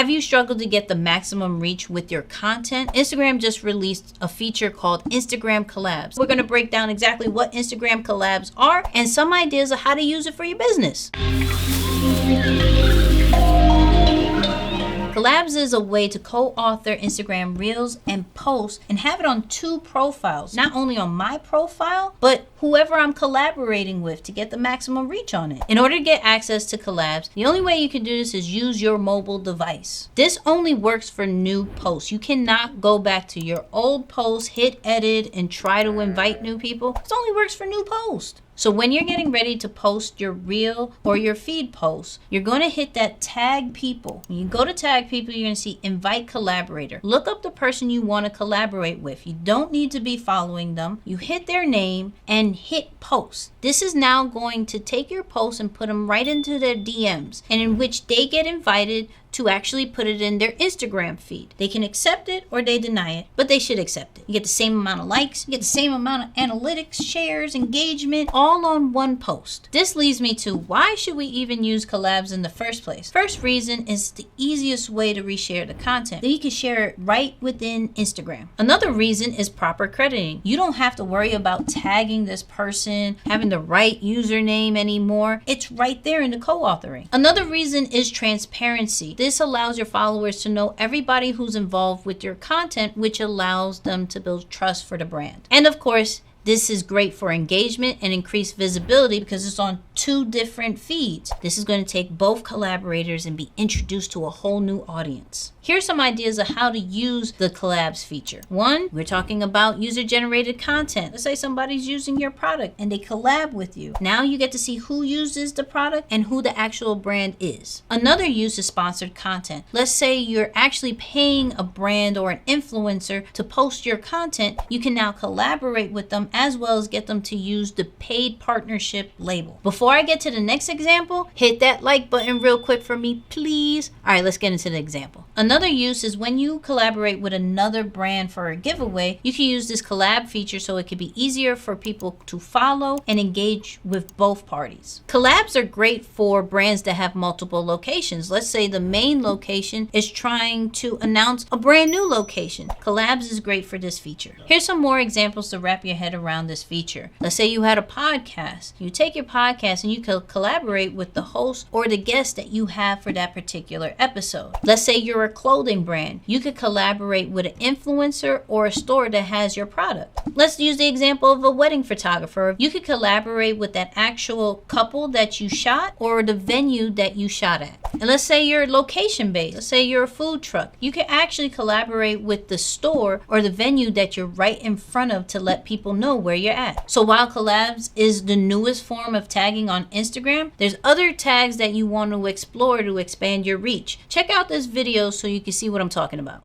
Have you struggled to get the maximum reach with your content? Instagram just released a feature called Instagram Collabs. We're going to break down exactly what Instagram Collabs are and some ideas of how to use it for your business. Collabs is a way to co-author Instagram Reels and post and have it on 2 profiles, not only on my profile, but whoever I'm collaborating with to get the maximum reach on it. In order to get access to Collabs, the only way you can do this is use your mobile device. This only works for new posts. You cannot go back to your old posts, hit edit, and try to invite new people. This only works for new posts. So when you're getting ready to post your reel or your feed post, you're going to hit that tag people. When you go to tag people, you're going to see invite collaborator. Look up the person you want to collaborate with. You don't need to be following them. You hit their name and hit post. This is now going to take your post and put them right into their DMs, and in which they get invited to actually put it in their Instagram feed. They can accept it or they deny it, but they should accept it. You get the same amount of likes, you get the same amount of analytics, shares, engagement, all on one post. This leads me to, why should we even use Collabs in the first place? First reason is the easiest way to reshare the content. Then you can share it right within Instagram. Another reason is proper crediting. You don't have to worry about tagging this person, having the right username anymore. It's right there in the co-authoring. Another reason is transparency. This allows your followers to know everybody who's involved with your content, which allows them to build trust for the brand. And of course, this is great for engagement and increased visibility because it's on 2 different feeds. This is going to take both collaborators and be introduced to a whole new audience. Here's some ideas of how to use the Collabs feature. 1, we're talking about user-generated content. Let's say somebody's using your product and they collab with you. Now you get to see who uses the product and who the actual brand is. Another use is sponsored content. Let's say you're actually paying a brand or an influencer to post your content. You can now collaborate with them as well as get them to use the paid partnership label. Before I get to the next example, hit that like button real quick for me, please. All right, let's get into the example. Another use is when you collaborate with another brand for a giveaway, you can use this collab feature so it can be easier for people to follow and engage with both parties. Collabs are great for brands that have multiple locations. Let's say the main location is trying to announce a brand new location. Collabs is great for this feature. Here's some more examples to wrap your head around this feature. Let's say you had a podcast. You take your podcast and you can collaborate with the host or the guest that you have for that particular episode. Let's say you're a clothing brand. You could collaborate with an influencer or a store that has your product. Let's use the example of a wedding photographer. You could collaborate with that actual couple that you shot or the venue that you shot at. And let's say you're location based. Let's say you're a food truck. You can actually collaborate with the store or the venue that you're right in front of to let people know where you're at. So while Collabs is the newest form of tagging on Instagram, there's other tags that you want to explore to expand your reach. Check out this video so you can see what I'm talking about.